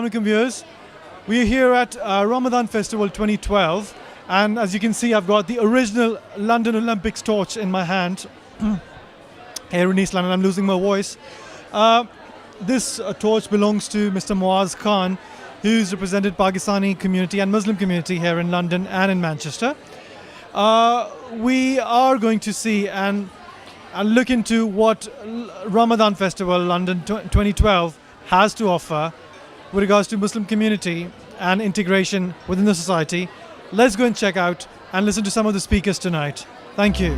alaikum viewers. We are here at Ramadan Festival 2012, and as you can see, I've got the original London Olympics torch in my hand. Here in East London, I'm losing my voice. This torch belongs to Mr. Muaz Khan, who's represented Pakistani community and Muslim community here in London and in Manchester. We are going to see and look into what Ramadan Festival London 2012 has to offer with regards to Muslim community and integration within the society. Let's go and check out and listen to some of the speakers tonight. Thank you.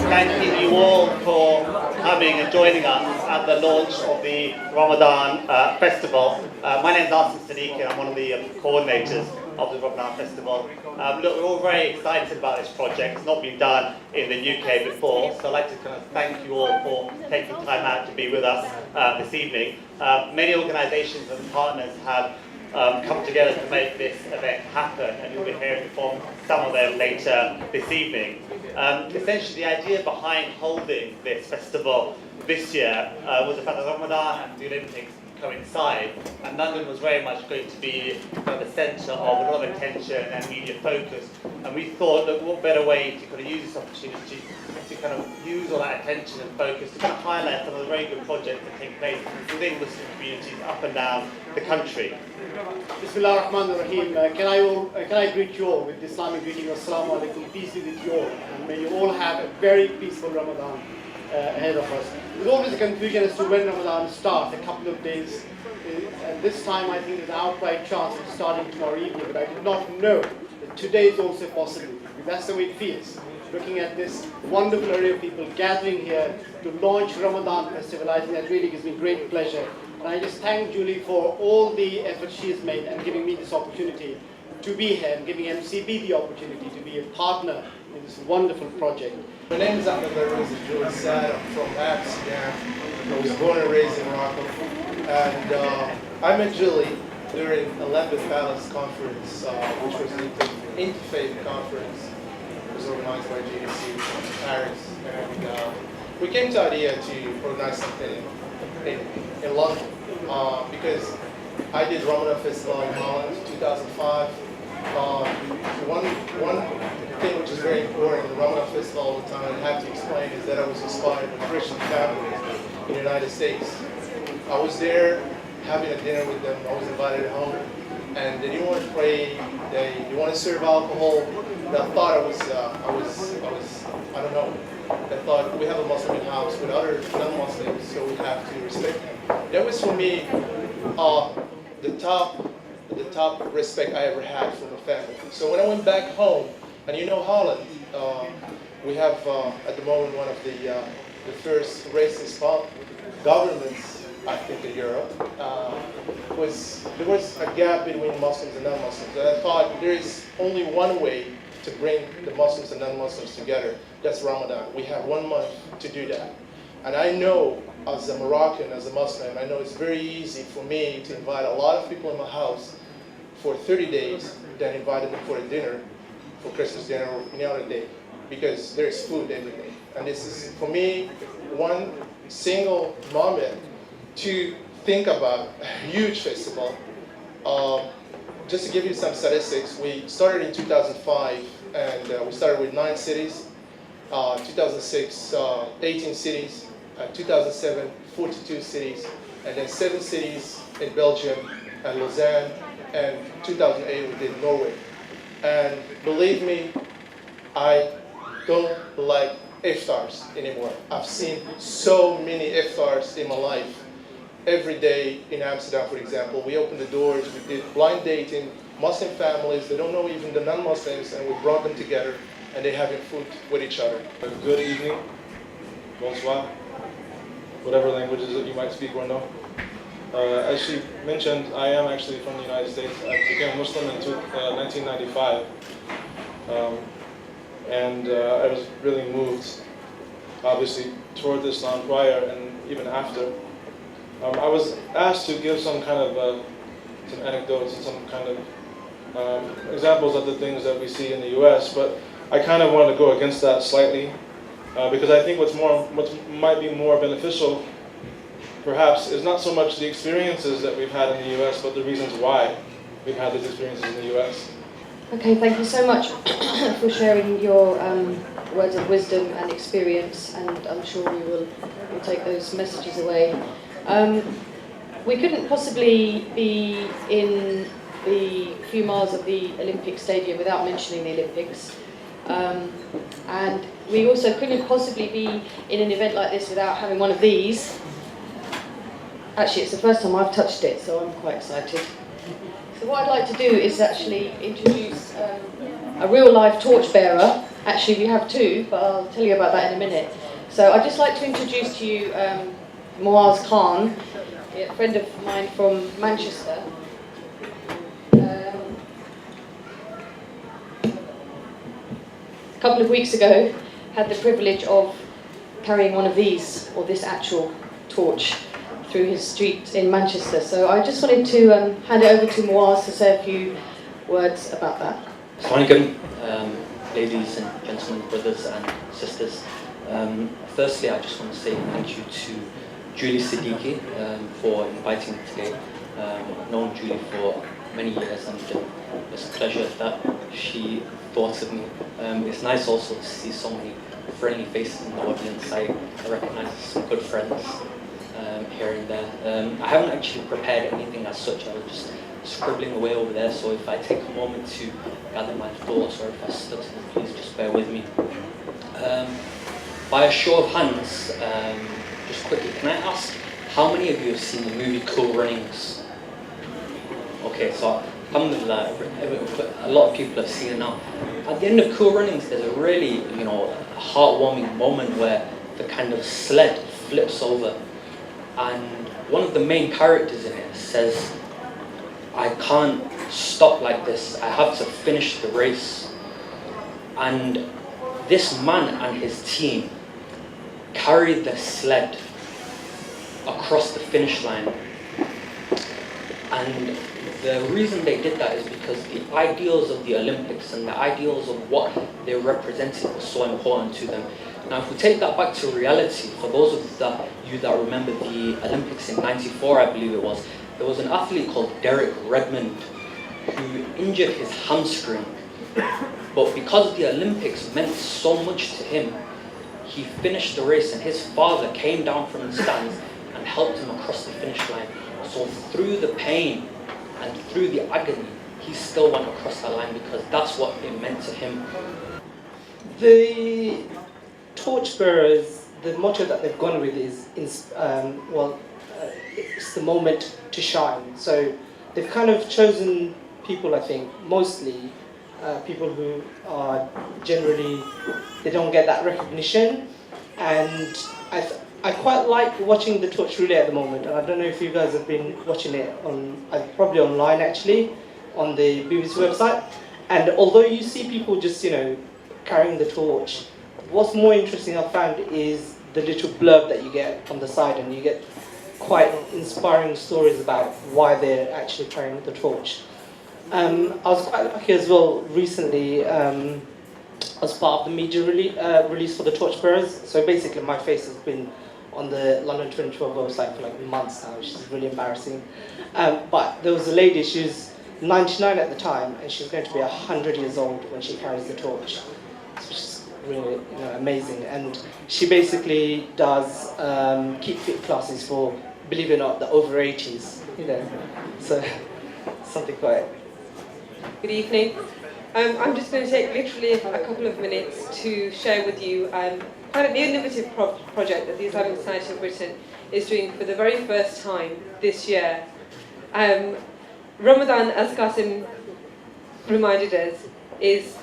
Thanking you all for coming and joining us at the launch of the Ramadan Festival. My name is Asim Sadiq and I'm one of the coordinators of the Ramadan Festival. Look, we're all very excited about this project. It's not been done in the UK before, so I'd like to kind of thank you all for taking time out to be with us this evening. Many organisations and partners have come together to make this event happen, and you'll be hearing from some of them later this evening. Essentially, the idea behind holding this festival this year was the fact that Ramadan and the Olympics coincide, and London was very much going to be kind of the centre of a lot of attention and media focus, and we thought that what better way to kind of use this opportunity to kind of use all that attention and focus to kind of highlight some of the very good projects that take place within Muslim communities up and down the country. Bismillah ar-Rahman ar-Rahim. Can I greet you all with the Islamic greeting? Assalamu alaikum. Peace be with you all. And may you all have a very peaceful Ramadan ahead of us. There's always a confusion as to when Ramadan starts, a couple of days. And this time I think there's an outright chance of starting tomorrow evening, but I did not know that today is also possible. That's the way it feels. Looking at this wonderful array of people gathering here to launch Ramadan Festival, I think that really gives me great pleasure. And I just thank Julie for all the effort she has made and giving me this opportunity to be here and giving MCB the opportunity to be a partner in this wonderful project. My name is Ahmed Julie Sad. I'm from Amsterdam. I was born and raised in Morocco. And I met Julie during a Lambeth Palace conference, which was an interfaith conference. It was organized by GDC in Paris. And we came to the idea to organize something in London because I did Ramadan Festival in Holland in 2005. One thing which is very important in the Ramadan Festival all the time, and I have to explain, is that I was inspired by Christian families in the United States. I was there having a dinner with them. I was invited home, and they didn't want to pray. They didn't want to serve alcohol. And I thought I don't know. I thought we have a Muslim house with other non-Muslims, so we have to respect them. That was for me the top respect I ever had from a family. So when I went back home, and you know Holland, we have at the moment one of the first racist governments, I think, in Europe. There was a gap between Muslims and non-Muslims, and I thought there is only one way to bring the Muslims and non-Muslims together. That's Ramadan. We have 1 month to do that. And I know, as a Moroccan, as a Muslim, I know it's very easy for me to invite a lot of people in my house for 30 days, then invite them for a dinner, for Christmas dinner or any other day, because there's food every day. And this is, for me, one single moment to think about a huge festival. Just to give you some statistics, we started in 2005, and we started with 9 cities. 2006, 18 cities. 2007, 42 cities. And then 7 cities in Belgium and Lausanne. And 2008, we did Norway. And believe me, I don't like iftars anymore. I've seen so many iftars in my life. Every day in Amsterdam, for example, we opened the doors, we did blind dating, Muslim families, they don't know even the non-Muslims, and we brought them together, and they're having food with each other. Good evening, bonsoir, whatever languages that you might speak or know. As she mentioned, I am actually from the United States. I became Muslim in 1995, and I was really moved, obviously, toward Islam prior and even after. I was asked to give some kind of some anecdotes and some kind of examples of the things that we see in the U.S., but I kind of wanted to go against that slightly because I think what might be more beneficial, perhaps, is not so much the experiences that we've had in the U.S., but the reasons why we've had these experiences in the U.S. Okay, thank you so much for sharing your words of wisdom and experience, and I'm sure we'll take those messages away. We couldn't possibly be in the few miles of the Olympic Stadium without mentioning the Olympics. And we also couldn't possibly be in an event like this without having one of these. Actually, it's the first time I've touched it, so I'm quite excited. So what I'd like to do is actually introduce a real-life torchbearer. Actually, we have 2, but I'll tell you about that in a minute. So I'd just like to introduce to you Muaz Khan, a friend of mine from Manchester. A couple of weeks ago, had the privilege of carrying one of these, or this actual torch, through his street in Manchester. So I just wanted to hand it over to Muaz to say a few words about that. Assalamu alaikum, ladies and gentlemen, brothers and sisters. Firstly, I just want to say thank you to Julie Siddiqui for inviting me today. I've known Julie for many years, and it's a pleasure that she thought of me. It's nice also to see so many friendly faces in the audience. I recognize some good friends here and there. I haven't actually prepared anything as such. I was just scribbling away over there, so if I take a moment to gather my thoughts or if I stutter, please just bear with me. By a show of hands, just quickly, can I ask how many of you have seen the movie Cool Runnings? Okay, so alhamdulillah, a lot of people have seen it now. At the end of Cool Runnings, there's a really, heartwarming moment where the kind of sled flips over, and one of the main characters in it says, "I can't stop like this, I have to finish the race." And this man and his team carried the sled across the finish line. And the reason they did that is because the ideals of the Olympics and the ideals of what they represented was so important to them. Now, if we take that back to reality, for those of you that remember the Olympics in '94, I believe it was, there was an athlete called Derek Redmond who injured his hamstring. But because the Olympics meant so much to him, he finished the race, and his father came down from the stands and helped him across the finish line. So through the pain and through the agony, he still went across that line because that's what it meant to him. The torchbearers, the motto that they've gone with is it's the moment to shine. So they've kind of chosen people, I think, mostly people who are generally, they don't get that recognition. And I quite like watching the torch relay at the moment, and I don't know if you guys have been watching it on, probably online actually, on the BBC website. And although you see people just, carrying the torch, what's more interesting I've found is the little blurb that you get on the side, and you get quite inspiring stories about why they're actually carrying the torch. I was quite lucky as well recently, as part of the media release for the torchbearers. So basically my face has been on the London 2012 website for like months now, which is really embarrassing. But there was a lady, she was 99 at the time, and she's going to be 100 years old when she carries the torch, which is really amazing. And she basically does keep fit classes for, believe it or not, the over 80s, so something quite. Good evening. I'm just going to take literally a couple of minutes to share with you quite an innovative project that the Islamic Society of Britain is doing for the very first time this year. Ramadan, as Qasim reminded us, is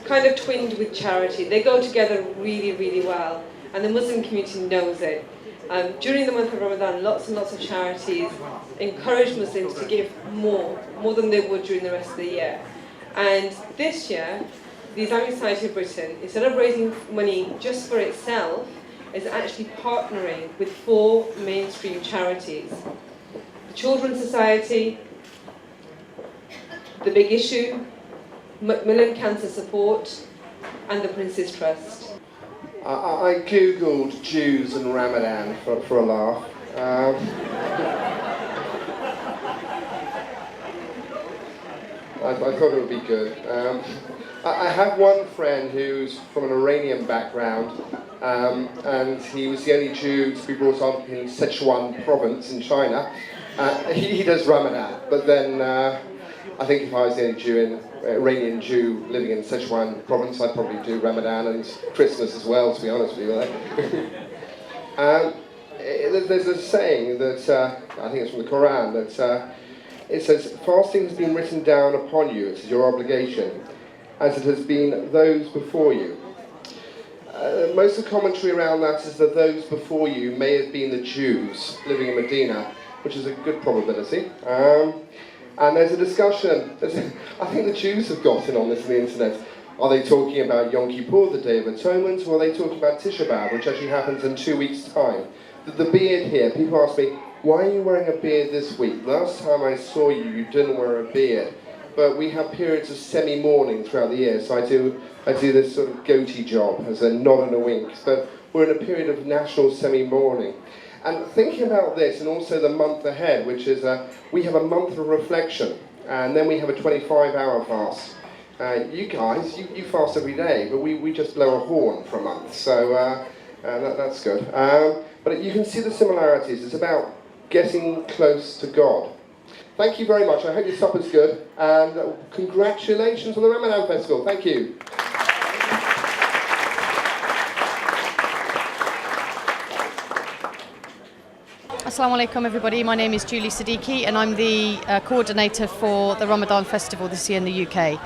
kind of twinned with charity. They go together really, really well, and the Muslim community knows it. During the month of Ramadan, lots and lots of charities encourage Muslims to give more than they would during the rest of the year. And this year, the Islamic Society of Britain, instead of raising money just for itself, is actually partnering with 4 mainstream charities: the Children's Society, The Big Issue, Macmillan Cancer Support, and the Prince's Trust. I googled Jews and Ramadan for a laugh. I thought it would be good. I have one friend who's from an Iranian background, and he was the only Jew to be brought up in Sichuan province in China. He does Ramadan, but then I think if I was the only Iranian Jew living in Sichuan province, I'd probably do Ramadan and Christmas as well, to be honest with you. There's a saying that, I think it's from the Quran, that it says, fasting has been written down upon you, it's your obligation, as it has been those before you. Most of the commentary around that is that those before you may have been the Jews living in Medina, which is a good probability. And there's a discussion, I think the Jews have gotten on this on the internet. Are they talking about Yom Kippur, the Day of Atonement, or are they talking about Tisha B'Av, which actually happens in 2 weeks' time? The beard here, people ask me, why are you wearing a beard this week? Last time I saw you, you didn't wear a beard. But we have periods of semi-mourning throughout the year, so I do this sort of goatee job as a nod and a wink. But we're in a period of national semi-mourning. And thinking about this, and also the month ahead, which is, we have a month of reflection, and then we have a 25-hour fast. You guys, you fast every day, but we just blow a horn for a month, so that's good. But you can see the similarities. It's about getting close to God. Thank you very much. I hope your supper's good, and congratulations on the Ramadan Festival. Thank you. Assalamu alaikum everybody, my name is Julie Siddiqui and I'm the coordinator for the Ramadan Festival this year in the UK.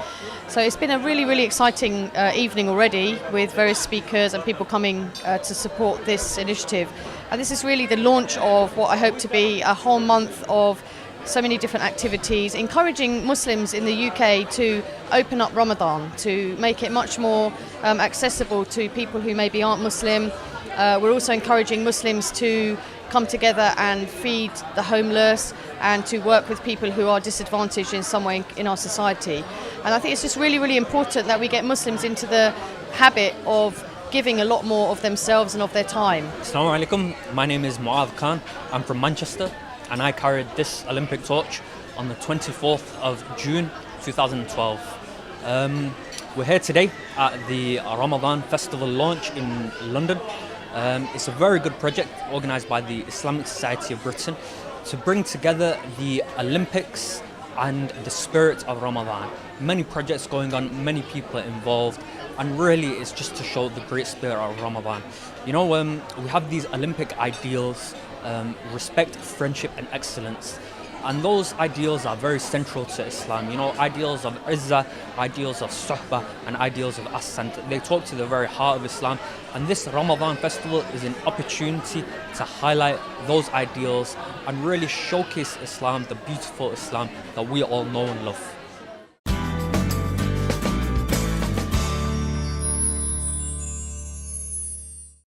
So it's been a really exciting evening already with various speakers and people coming to support this initiative. And this is really the launch of what I hope to be a whole month of so many different activities, encouraging Muslims in the UK to open up Ramadan, to make it much more accessible to people who maybe aren't Muslim. We're also encouraging Muslims to come together and feed the homeless and to work with people who are disadvantaged in some way in our society. And I think it's just really important that we get Muslims into the habit of giving a lot more of themselves and of their time. Assalamu alaikum, my name is Mu'adh Khan, I'm from Manchester and I carried this Olympic torch on the 24th of June 2012. We're here today at the Ramadan Festival launch in London. It's a very good project organised by the Islamic Society of Britain to bring together the Olympics and the spirit of Ramadan. Many projects going on, many people involved, and really it's just to show the great spirit of Ramadan. You know, we have these Olympic ideals, respect, friendship and excellence. And those ideals are very central to Islam. You know, ideals of Izzah, ideals of Suhbah, and ideals of Ascent. They talk to the very heart of Islam. And this Ramadan festival is an opportunity to highlight those ideals and really showcase Islam, the beautiful Islam that we all know and love.